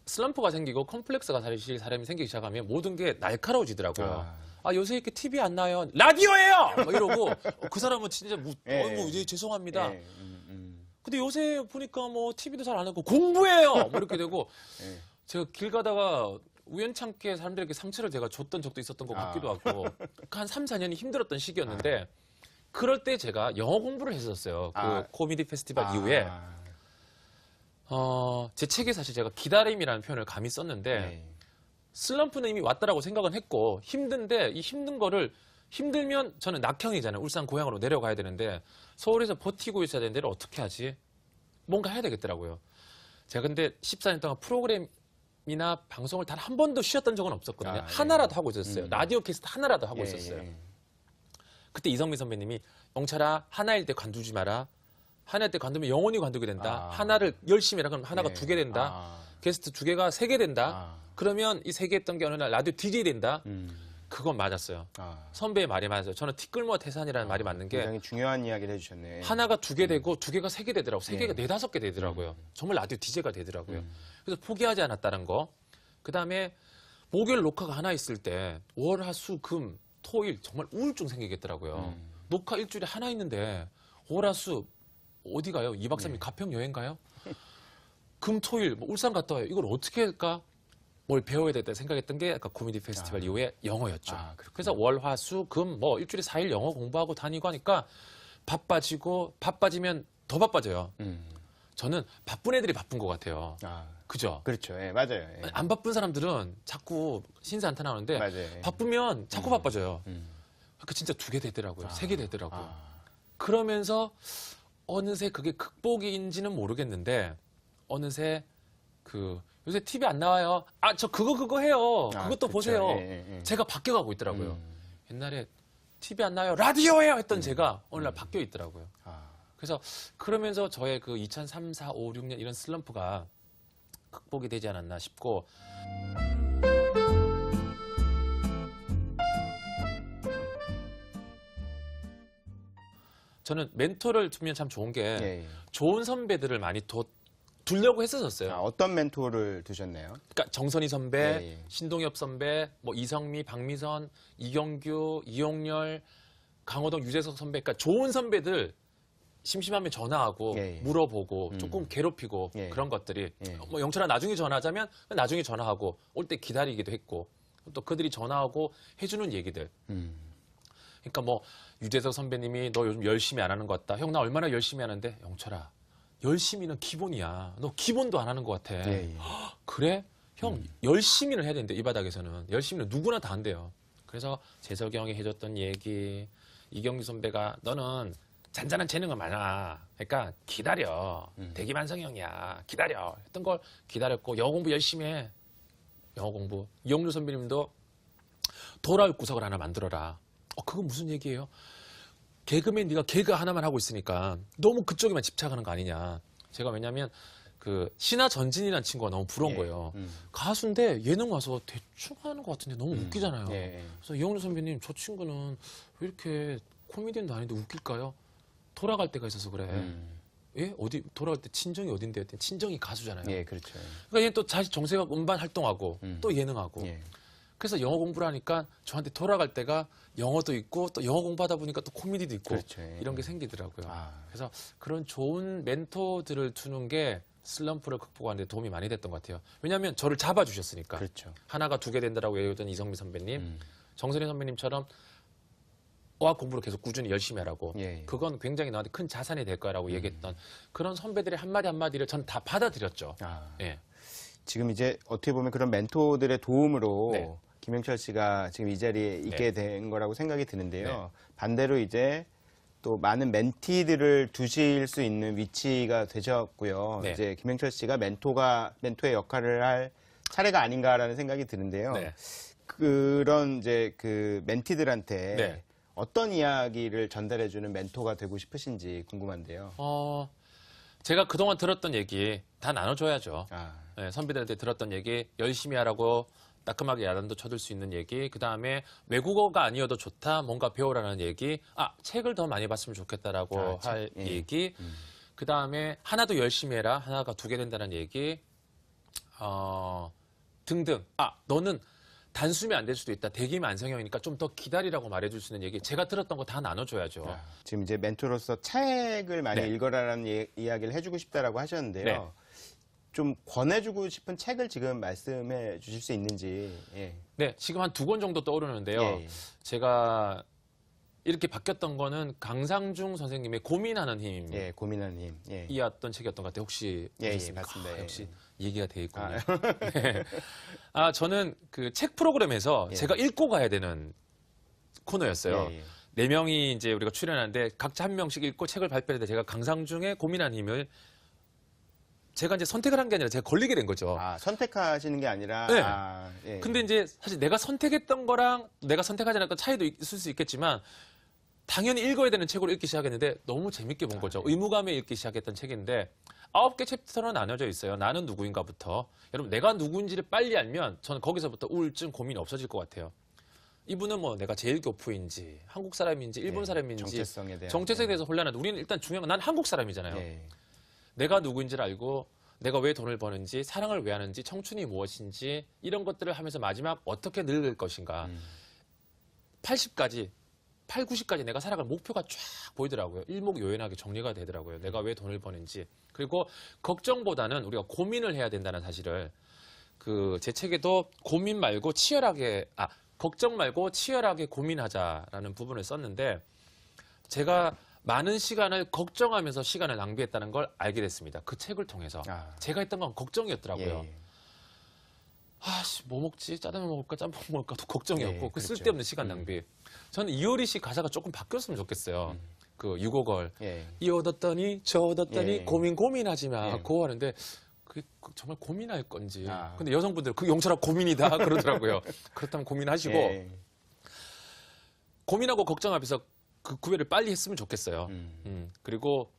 슬럼프가 생기고 컴플렉스가 사실 사람이 생기기 시작하면 모든 게 날카로워지더라고요. 요새 이렇게 TV 안 나요? 라디오예요! 막 이러고 그 사람은 진짜 이제 죄송합니다. 근데 요새 보니까 뭐 TV도 잘 안 하고 공부해요! 뭐 이렇게 되고 제가 길 가다가 우연찮게 사람들에게 상처를 제가 줬던 적도 있었던 것 같기도 하고 한 3, 4년이 힘들었던 시기였는데 그럴 때 제가 영어 공부를 했었어요. 그 코미디 페스티벌 이후에 제 책에 사실 제가 기다림이라는 표현을 감히 썼는데 슬럼프는 이미 왔다라고 생각은 했고 힘든데 이 힘든 거를 힘들면 저는 낙형이잖아요. 울산 고향으로 내려가야 되는데 서울에서 버티고 있어야 되는 데를 어떻게 하지? 뭔가 해야 되겠더라고요. 제가 근데 14년 동안 프로그램이나 방송을 단 한 번도 쉬었던 적은 없었거든요. 하나라도 하고 있었어요. 라디오 캐스트 하나라도 하고 있었어요. 그때 이성민 선배님이 영철아 하나일 때 관두지 마라. 하나일 때 관두면 영원히 관두게 된다. 하나를 열심히 해라. 그럼 하나가 2개 된다. 게스트 2개가 3개 된다. 그러면 이 3개 했던 게 어느 날 라디오 DJ 된다. 그건 맞았어요. 선배의 말이 맞았어요. 저는 티끌모아 태산이라는 말이 맞는 게 굉장히 중요한 이야기를 해주셨네. 하나가 2개 되고 2개가 3개 되더라고요. 3개가 4, 5개 되더라고요. 정말 라디오 DJ가 되더라고요. 그래서 포기하지 않았다는 거. 그다음에 목요일 녹화가 하나 있을 때 월, 화, 수, 금, 토, 일 정말 우울증 생기겠더라고요. 녹화 일주일에 하나 있는데 월, 화, 수 어디 가요? 2박 3일 가평 여행 가요? 금, 토, 일 뭐 울산 갔다 와요. 이걸 어떻게 할까? 뭘 배워야 되겠다 생각했던 게 아까 코미디 페스티벌 이후에 영어였죠. 그래서 월, 화, 수, 금 뭐 일주일에 4일 영어 공부하고 다니고 하니까 바빠지면 더 바빠져요. 저는 바쁜 애들이 바쁜 것 같아요. 그죠? 그렇죠. 예, 맞아요. 예. 안 바쁜 사람들은 자꾸 신세 한탄 하는데 맞아요. 바쁘면 자꾸 바빠져요. 그 진짜 2개 되더라고요. 3개 되더라고요. 아. 그러면서 어느새 그게 극복인지는 모르겠는데 어느새 요새 TV 안 나와요. 아, 저 그거 해요. 그것도 그렇죠. 보세요. 예. 제가 바뀌어가고 있더라고요. 옛날에 TV 안 나와요. 라디오예요 했던 제가 오늘날 바뀌어 있더라고요. 아. 그래서 그러면서 저의 그 2003, 4, 5, 6년 이런 슬럼프가 극복이 되지 않았나 싶고 저는 멘토를 두면 참 좋은 게 예. 좋은 선배들을 많이 두려고 했었어요. 어떤 멘토를 두셨나요? 그러니까 정선희 선배, 예. 신동엽 선배, 뭐 이성미, 박미선, 이경규, 이용렬, 강호동, 유재석 선배, 그러니까 좋은 선배들 심심하면 전화하고 예. 물어보고 조금 괴롭히고 예. 그런 것들이 예. 뭐 영철아 나중에 전화하자면 나중에 전화하고 올 때 기다리기도 했고 또 그들이 전화하고 해주는 얘기들. 그러니까 뭐 유재석 선배님이 너 요즘 열심히 안 하는 것 같다. 형 나 얼마나 열심히 하는데 영철아 열심히는 기본이야. 너 기본도 안 하는 것 같아. 예. 그래? 형 열심히는 해야 되는데 이 바닥에서는 열심히는 누구나 다 한대요. 그래서 재석이 형이 해줬던 얘기 이경규 선배가 너는 잔잔한 재능은 많아. 그러니까 기다려. 대기만성형이야. 기다려. 했던 걸 기다렸고 영어 공부 열심히 해. 영어 공부. 이용률 선배님도 돌아올 구석을 하나 만들어라. 그건 무슨 얘기예요? 개그맨 네가 개그 하나만 하고 있으니까 너무 그쪽에만 집착하는 거 아니냐. 제가 왜냐면 그 신하 전진이라는 친구가 너무 부러운 거예요. 가수인데 예능 와서 대충 하는 것 같은데 너무 웃기잖아요. 예. 그래서 이용률 선배님 저 친구는 왜 이렇게 코미디언도 아닌데 웃길까요? 돌아갈 때가 있어서 그래. 예? 어디 돌아갈 때 친정이 어딘데? 했더니 친정이 가수잖아요. 예, 그렇죠. 그러니까 얘는 또 다시 정세가 음반 활동하고 또 예능하고. 예. 그래서 영어 공부를 하니까 저한테 돌아갈 때가 영어도 있고 또 영어 공부하다 보니까 또 코미디도 있고 그렇죠. 예. 이런 게 생기더라고요. 아. 그래서 그런 좋은 멘토들을 두는 게 슬럼프를 극복하는 데 도움이 많이 됐던 것 같아요. 왜냐하면 저를 잡아주셨으니까. 그렇죠. 하나가 2개 된다라고 얘기했던 이성미 선배님, 정선희 선배님처럼 어학 공부를 계속 꾸준히 열심히 하라고. 예. 그건 굉장히 나한테 큰 자산이 될 거라고 얘기했던 그런 선배들의 한마디 한마디를 전 다 받아들였죠. 아. 예. 지금 이제 어떻게 보면 그런 멘토들의 도움으로 네. 김영철 씨가 지금 이 자리에 있게 된 거라고 생각이 드는데요. 네. 반대로 이제 또 많은 멘티들을 두실 수 있는 위치가 되셨고요. 네. 이제 김영철 씨가 멘토의 역할을 할 차례가 아닌가라는 생각이 드는데요. 네. 그런 이제 그 멘티들한테 네. 어떤 이야기를 전달해주는 멘토가 되고 싶으신지 궁금한데요. 제가 그동안 들었던 얘기 다 나눠줘야죠. 아, 네, 선배들한테 들었던 얘기 열심히 하라고 따끔하게 야단도 쳐줄 수 있는 얘기, 그 다음에 외국어가 아니어도 좋다, 뭔가 배우라는 얘기, 책을 더 많이 봤으면 좋겠다라고 할 예. 얘기, 그 다음에 하나도 열심히 해라, 하나가 2개 된다는 얘기, 등등. 너는 단숨에 안 될 수도 있다. 대기만성형이니까 좀 더 기다리라고 말해줄 수 있는 얘기. 제가 들었던 거 다 나눠줘야죠. 지금 이제 멘토로서 책을 많이 네. 읽어라라는 이야기를 해주고 싶다라고 하셨는데요. 네. 좀 권해주고 싶은 책을 지금 말씀해 주실 수 있는지. 예. 네, 지금 한 2권 정도 떠오르는데요. 예. 제가 이렇게 바뀌었던 거는 강상중 선생님의 고민하는 힘. 예, 고민하는 힘. 예. 이었던 책이었던 것 같아요. 혹시 예, 보셨습니까? 맞습니다. 예. 역시 얘기가 돼 있군요. 네. 저는 그 책 프로그램에서 예. 제가 읽고 가야 되는 코너였어요. 예, 예. 4명이 이제 우리가 출연하는데 각자 한 명씩 읽고 책을 발표했는데 제가 강상중의 고민하는 힘을 제가 이제 선택을 한 게 아니라 제가 걸리게 된 거죠. 선택하시는 게 아니라. 네. 예. 근데 이제 사실 내가 선택했던 거랑 내가 선택하지 않았던 차이도 있을 수 있겠지만 당연히 읽어야 되는 책으로 읽기 시작했는데 너무 재밌게 본 거죠. 의무감에 읽기 시작했던 책인데 9개 챕터로 나눠져 있어요. 나는 누구인가부터. 여러분 내가 누구인지를 빨리 알면 저는 거기서부터 우울증, 고민이 없어질 것 같아요. 이분은 뭐 내가 제일 교포인지 한국 사람인지 일본 사람인지 정체성에 대해서 혼란한데 우리는 일단 중요한 건 난 한국 사람이잖아요. 예. 내가 누구인지를 알고 내가 왜 돈을 버는지 사랑을 왜 하는지 청춘이 무엇인지 이런 것들을 하면서 마지막 어떻게 늙을 것인가 80까지 8, 90까지 내가 살아갈 목표가 쫙 보이더라고요. 일목요연하게 정리가 되더라고요. 내가 왜 돈을 버는지. 그리고 걱정보다는 우리가 고민을 해야 된다는 사실을 제 책에도 고민 말고 걱정 말고 치열하게 고민하자라는 부분을 썼는데 제가 많은 시간을 걱정하면서 시간을 낭비했다는 걸 알게 됐습니다. 그 책을 통해서. 제가 했던 건 걱정이었더라고요. 예. 아씨 뭐 먹지? 짜장면 먹을까? 짬뽕 먹을까? 또 걱정이었고 네, 그 그렇죠. 쓸데없는 시간 낭비. 저는 이효리 씨 가사가 조금 바뀌었으면 좋겠어요. 그 유곡을 예. 이 얻었더니 저 얻었더니 예. 고민하지 마. 예. 그거 하는데 그게 정말 고민할 건지. 아. 근데 여성분들 그 영철아 고민이다 그러더라고요. 그렇다면 고민하시고 예. 고민하고 걱정 앞에서 그 구별을 빨리 했으면 좋겠어요. 그리고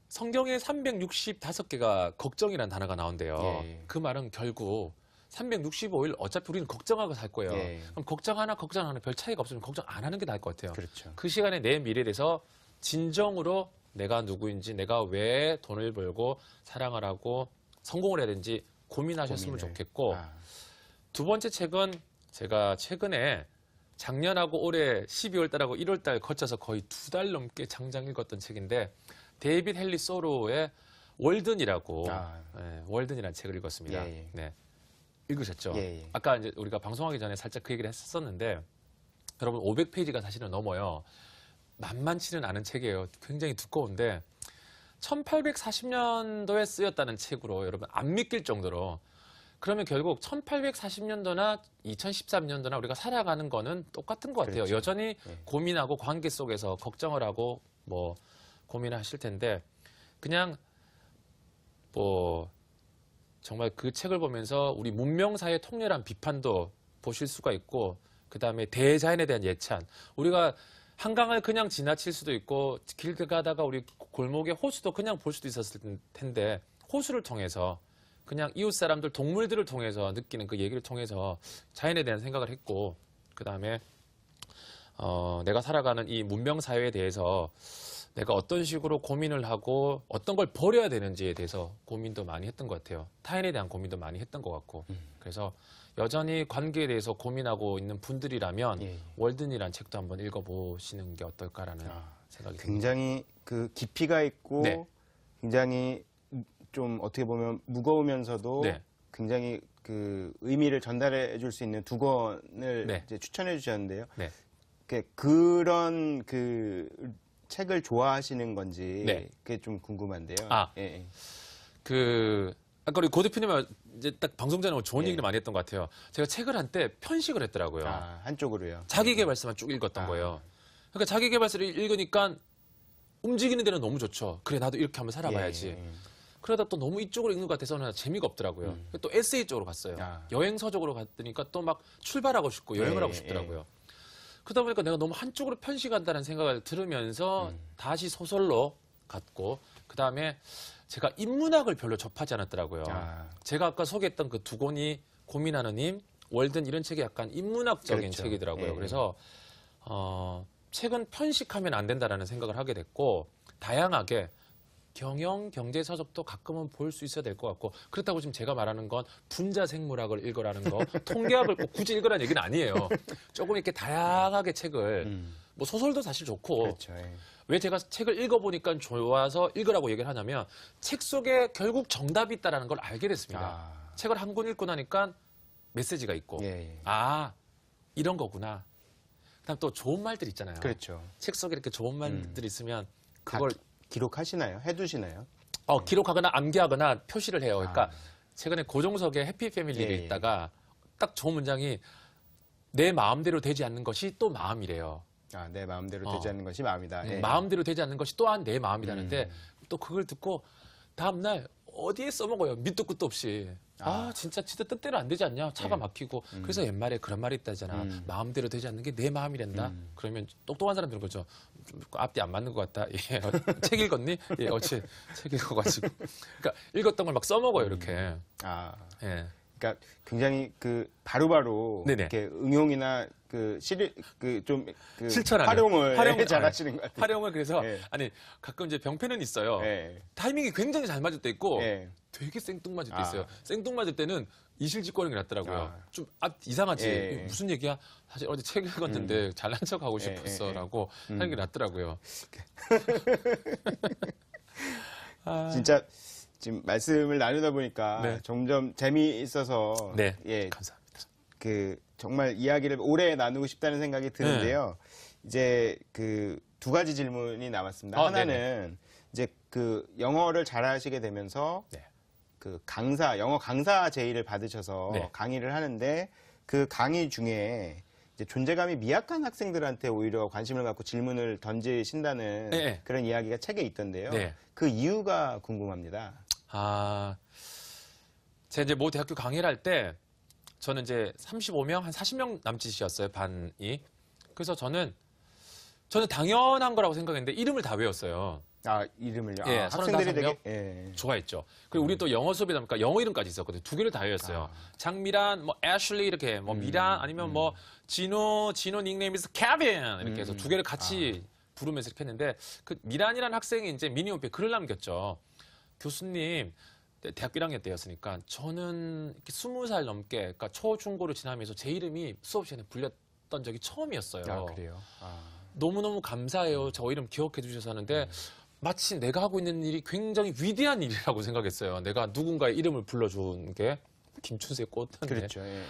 성경에 365개가 걱정이라는 단어가 나온대요. 예. 그 말은 결국 365일 어차피 우리는 걱정하고 살 거예요. 예. 그럼 걱정 하나 별 차이가 없으면 걱정 안 하는 게 나을 것 같아요. 그렇죠. 그 시간에 내 미래에 대해서 진정으로 내가 누구인지, 내가 왜 돈을 벌고 사랑을 하고 성공을 해야 되는지 고민하셨으면 고민을. 좋겠고, 아. 두 번째 책은 제가 최근에 작년하고 올해 12월 달하고 1월 달 거쳐서 거의 2달 넘게 장장 읽었던 책인데, 데이빗 헨리 소로의 월든이라고, 아. 월든이라는 책을 읽었습니다. 예, 예. 네. 읽으셨죠? 예, 예. 아까 이제 우리가 방송하기 전에 살짝 그 얘기를 했었는데, 여러분 500페이지가 사실은 넘어요. 만만치는 않은 책이에요. 굉장히 두꺼운데 1840년도에 쓰였다는 책으로 여러분 안 믿길 정도로, 그러면 결국 1840년도나 2013년도나 우리가 살아가는 거는 똑같은 것 같아요. 그렇죠. 여전히 네. 고민하고 관계 속에서 걱정을 하고 뭐 고민을 하실 텐데, 그냥 뭐 정말 그 책을 보면서 우리 문명사의 통렬한 비판도 보실 수가 있고, 그 다음에 대자연에 대한 예찬. 우리가 한강을 그냥 지나칠 수도 있고 길 가다가 우리 골목에 호수도 그냥 볼 수도 있었을 텐데, 호수를 통해서 그냥 이웃 사람들, 동물들을 통해서 느끼는 그 얘기를 통해서 자연에 대한 생각을 했고, 그 다음에 내가 살아가는 이 문명 사회에 대해서 내가 어떤 식으로 고민을 하고 어떤 걸 버려야 되는지에 대해서 고민도 많이 했던 것 같아요. 타인에 대한 고민도 많이 했던 것 같고. 그래서 여전히 관계에 대해서 고민하고 있는 분들이라면 예. 월든이라는 책도 한번 읽어보시는 게 어떨까라는 생각이 듭니다. 굉장히 그 깊이가 있고 네. 굉장히 좀 어떻게 보면 무거우면서도 네. 굉장히 그 의미를 전달해 줄 수 있는 두 권을 네. 이제 추천해 주셨는데요. 네. 그런 그 책을 좋아하시는 건지 네. 그게 좀 궁금한데요. 아. 예, 예. 아까 우리 고 대표님은 이제 딱 방송 전에 좋은 예. 얘기를 많이 했던 것 같아요. 제가 책을 한때 편식을 했더라고요. 아, 한쪽으로요. 자기계발서만 쭉 읽었던 아. 거예요. 그러니까 자기계발서를 읽으니까 움직이는 데는 너무 좋죠. 그래, 나도 이렇게 한번 살아봐야지. 예, 예. 그러다 또 너무 이쪽으로 읽는 것 같아서는 재미가 없더라고요. 또 에세이 쪽으로 갔어요. 아. 여행서 쪽으로 갔으니까 또 막 출발하고 싶고 여행을 예, 하고 싶더라고요. 그러다 보니까 내가 너무 한쪽으로 편식한다는 생각을 들으면서 다시 소설로 갔고, 그 다음에 제가 인문학을 별로 접하지 않았더라고요. 아. 제가 아까 소개했던 그 두 권이 고민하는 힘, 월든 이런 책이 약간 인문학적인 그렇죠. 책이더라고요. 예. 그래서 책은 편식하면 안 된다라는 생각을 하게 됐고, 다양하게 경영, 경제 서적도 가끔은 볼 수 있어야 될 것 같고, 그렇다고 지금 제가 말하는 건 분자생물학을 읽으라는 거, 통계학을 꼭 굳이 읽으라는 얘기는 아니에요. 조금 이렇게 다양하게 책을, 뭐 소설도 사실 좋고, 그렇죠. 예. 왜 제가 책을 읽어보니까 좋아서 읽으라고 얘기를 하냐면, 책 속에 결국 정답이 있다는 걸 알게 됐습니다. 아. 책을 한 권 읽고 나니까 메시지가 있고, 예, 예. 아, 이런 거구나. 그다음 또 좋은 말들 있잖아요. 그렇죠. 책 속에 이렇게 좋은 말들이 있으면 그걸 기록하시나요? 해두시나요? 기록하거나 암기하거나 표시를 해요. 그러니까 아. 최근에 고종석의 해피 패밀리를 예, 예. 읽다가 딱 좋은 문장이 내 마음대로 되지 않는 것이 또 마음이래요. 아, 내 마음대로 되지 않는 것이 마음이다. 예. 마음대로 되지 않는 것이 또한 내 마음이라는데 또 그걸 듣고 다음날 어디에 써먹어요. 밑도 끝도 없이. 진짜 뜻대로 안 되지 않냐. 차가 막히고. 그래서 옛말에 그런 말이 있다잖아. 마음대로 되지 않는 게 내 마음이란다. 그러면 똑똑한 사람들은 그러죠. 좀 앞뒤 안 맞는 것 같다. 예, 책 읽었니? 예, 어찌 책 읽어가지고. 그러니까 읽었던 걸 막 써먹어요. 이렇게. 아, 예. 그러니까 굉장히 그 바로바로 네네. 이렇게 응용이나 그 실천하는. 활용을 잘하시는 것 같아요. 활용을 그래서 예. 아니 가끔 이제 병폐는 있어요. 예. 타이밍이 굉장히 잘 맞을 때 있고 예. 되게 생뚱맞을 때 아. 있어요. 생뚱맞을 때는 이실직고하는 게 낫더라고요. 아. 좀 이상하지. 예. 이게 무슨 얘기야? 사실 어제 책 읽었는데 잘난 척하고 예, 싶었어라고 하는 게 낫더라고요. 진짜 지금 말씀을 나누다 보니까 네. 점점 재미있어서 네, 예, 감사합니다. 그 정말 이야기를 오래 나누고 싶다는 생각이 드는데요. 이제 그 두 가지 질문이 남았습니다. 하나는 이제 그 영어를 잘하시게 되면서 네. 그 강사, 영어 강사 제의를 받으셔서 네. 강의를 하는데 그 강의 중에 이제 존재감이 미약한 학생들한테 오히려 관심을 갖고 질문을 던지신다는 네. 그런 이야기가 책에 있던데요. 네. 그 이유가 궁금합니다. 제가 이제 모 대학교 강의를 할 때 저는 이제 35명, 한 40명 남짓이었어요, 반이. 그래서 저는 당연한 거라고 생각했는데 이름을 다 외웠어요. 아, 이름을요? 예, 아, 학생들이 35명? 되게, 예. 좋아했죠. 그리고 우리 또 영어 수업이다 보니까 영어 이름까지 있었거든요. 두 개를 다 외웠어요. 장미란, 뭐 애슐리 이렇게, 뭐 미란 아니면 뭐 진호 닉네임 is 케빈 이렇게 해서 두 개를 같이 부르면서 이렇게 했는데 그 미란이라는 학생이 이제 미니홈피에 글을 남겼죠. 교수님, 대학교 1학년 때였으니까 저는 이렇게 20살 넘게, 그러니까 초, 중고를 지나면서 제 이름이 수업 시간에 불렸던 적이 처음이었어요. 아, 그래요? 아. 너무너무 감사해요. 저 이름 기억해 주셔서 하는데 마치 내가 하고 있는 일이 굉장히 위대한 일이라고 생각했어요. 내가 누군가의 이름을 불러준 게 김춘수의 꽃인데. 그렇죠. 예,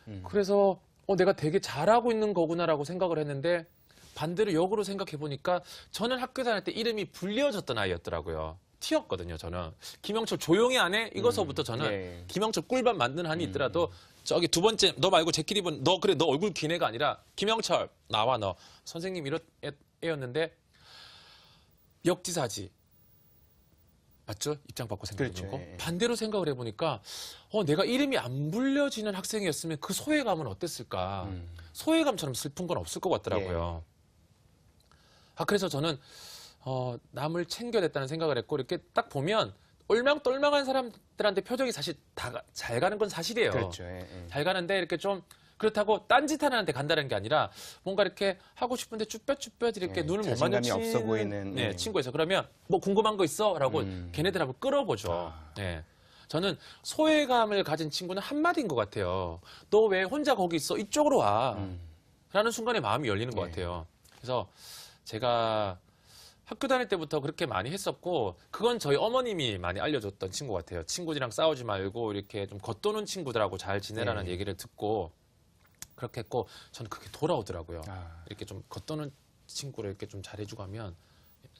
예. 그래서 내가 되게 잘하고 있는 거구나라고 생각을 했는데 반대로 역으로 생각해 보니까 저는 학교 다닐 때 이름이 불려졌던 아이였더라고요. T였거든요, 저는. 김영철 조용히 안 해? 이거서부터 저는 예. 김영철 꿀밤 만든 한이 있더라도 저기 두 번째 너 말고 제끼리 입은 너 그래 너 얼굴 긴 애가 아니라 김영철 나와 너 선생님 이런 애였는데 역지사지 맞죠? 입장 바꿔 생각해보는 거. 그렇죠. 예. 반대로 생각을 해보니까 내가 이름이 안 불려지는 학생이었으면 그 소외감은 어땠을까. 소외감처럼 슬픈 건 없을 것 같더라고요. 그래서 저는 남을 챙겨냈다는 생각을 했고 이렇게 딱 보면 얼망떨망한 사람들한테 표정이 사실 다 잘 가는 건 사실이에요. 그렇죠. 예, 예. 잘 가는데 이렇게 좀 그렇다고 딴짓하는 한테 간다는 게 아니라 뭔가 이렇게 하고 싶은데 쭈뼛쭈뼛 이렇게 예, 눈을 못 자신감이 마주치는 없어 보이는, 네, 친구에서 그러면 뭐 궁금한 거 있어? 라고 걔네들하고 끌어보죠. 아. 네. 저는 소외감을 가진 친구는 한마디인 것 같아요. 너 왜 혼자 거기 있어? 이쪽으로 와. 라는 순간에 마음이 열리는 것 예. 같아요. 그래서 제가 학교 다닐 때부터 그렇게 많이 했었고 그건 저희 어머님이 많이 알려줬던 친구 같아요. 친구들이랑 싸우지 말고 이렇게 좀 겉도는 친구들하고 잘 지내라는 네. 얘기를 듣고 그렇게 했고 저는 그게 돌아오더라고요. 아. 이렇게 좀 겉도는 친구를 이렇게 좀 잘해주고 하면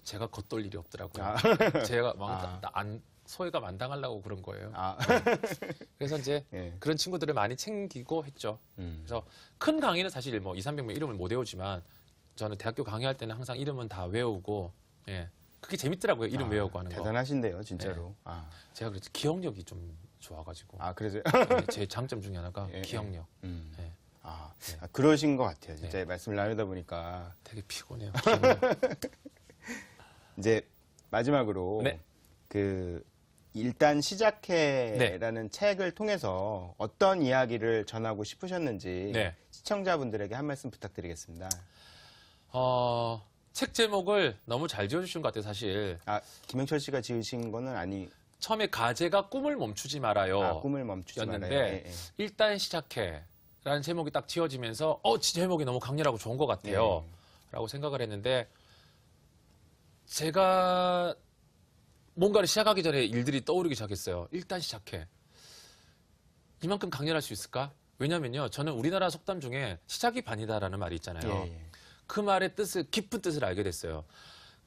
제가 겉돌 일이 없더라고요. 아. 제가 막 소외감 안 당하려고 그런 거예요. 아. 그래서 이제 예. 그런 친구들을 많이 챙기고 했죠. 그래서 큰 강의는 사실 뭐 2, 300명 이름을 못 외우지만 저는 대학교 강의할 때는 항상 이름은 다 외우고, 예. 그게 재밌더라고요. 이름 외우고 하는 거. 대단하신데요, 진짜로. 네. 아. 제가 그래서 기억력이 좀 좋아가지고. 그래서 예, 제 장점 중에 하나가 예, 기억력. 예. 그러신 것 같아요. 진짜 네. 말씀을 나누다 보니까. 되게 피곤해요. 기억력. 이제 마지막으로 네. 그 일단 시작해라는 책을 통해서 어떤 이야기를 전하고 싶으셨는지 네. 시청자분들에게 한 말씀 부탁드리겠습니다. 책 제목을 너무 잘 지어주신 것 같아요, 사실. 김영철 씨가 지으신 거는 처음에 가제가 꿈을 멈추지 말아요. 꿈을 멈추지 였는데 말아요. 예, 예. 일단 시작해. 라는 제목이 딱 지어지면서 제목이 너무 강렬하고 좋은 것 같아요. 라고 생각을 했는데 제가 뭔가를 시작하기 전에 일들이 떠오르기 시작했어요. 일단 시작해. 이만큼 강렬할 수 있을까? 왜냐면요. 저는 우리나라 속담 중에 시작이 반이다라는 말이 있잖아요. 예, 예. 그 말의 깊은 뜻을 알게 됐어요.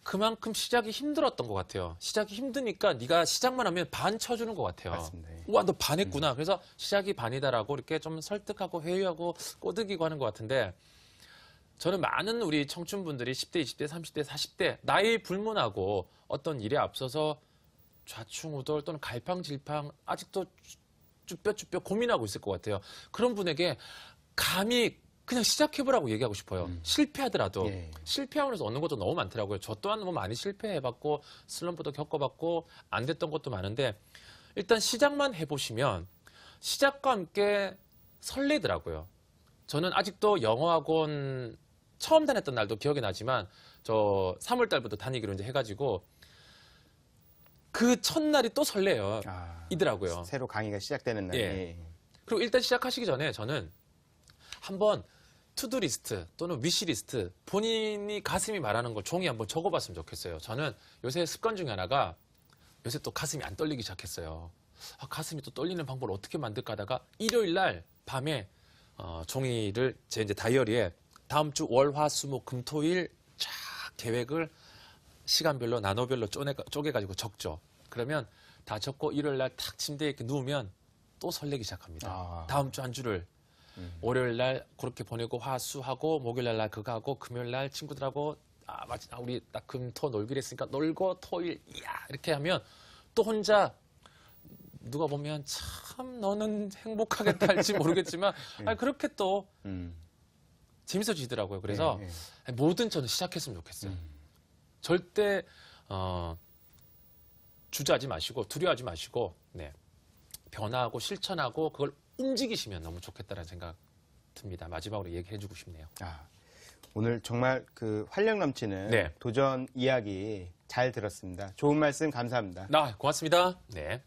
그만큼 시작이 힘들었던 것 같아요. 시작이 힘드니까 네가 시작만 하면 반 쳐주는 것 같아요. 맞습니다. 예. 와, 너 반했구나. 그래서 시작이 반이다라고 이렇게 좀 설득하고 회유하고 꼬드기고 하는 것 같은데 저는 많은 우리 청춘분들이 10대, 20대, 30대, 40대 나이 불문하고 어떤 일에 앞서서 좌충우돌 또는 갈팡질팡 아직도 쭈뼛쭈뼛 고민하고 있을 것 같아요. 그런 분에게 감히 그냥 시작해보라고 얘기하고 싶어요. 실패하더라도. 예. 실패하면서 얻는 것도 너무 많더라고요. 저 또한 뭐 많이 실패해봤고 슬럼프도 겪어봤고 안 됐던 것도 많은데 일단 시작만 해보시면 시작과 함께 설레더라고요. 저는 아직도 영어학원 처음 다녔던 날도 기억이 나지만 저 3월 달부터 다니기로 이제 해가지고 그 첫날이 또 설레요. 이더라고요. 새로 강의가 시작되는 날. 예. 그리고 일단 시작하시기 전에 저는 한번 투두리스트 또는 위시리스트 본인이 가슴이 말하는 걸 종이에 한번 적어봤으면 좋겠어요. 저는 요새 습관 중에 하나가 요새 또 가슴이 안 떨리기 시작했어요. 가슴이 또 떨리는 방법을 어떻게 만들까 하다가 일요일 날 밤에 종이를 제 이제 다이어리에 다음 주 월, 화, 수, 목, 금, 토, 일 쫙 계획을 시간별로 나노별로 쪼개가지고 적죠. 그러면 다 적고 일요일 날 탁 침대에 이렇게 누우면 또 설레기 시작합니다. 아. 다음 주 한 주를 월요일 날 그렇게 보내고 화수하고 목요일 날 그거 하고 금요일 날 친구들하고 우리 딱 금, 토 놀기로 했으니까 놀고 토일 이야 이렇게 하면 또 혼자 누가 보면 참 너는 행복하겠다 할지 모르겠지만 그렇게 또 재밌어지더라고요. 그래서 뭐든 저는 시작했으면 좋겠어요. 절대 주저하지 마시고 두려워하지 마시고 변화하고 실천하고 그걸 움직이시면 너무 좋겠다는 생각 듭니다. 마지막으로 얘기해주고 싶네요. 오늘 정말 그 활력 넘치는 도전 이야기 잘 들었습니다. 좋은 말씀 감사합니다. 고맙습니다. 네.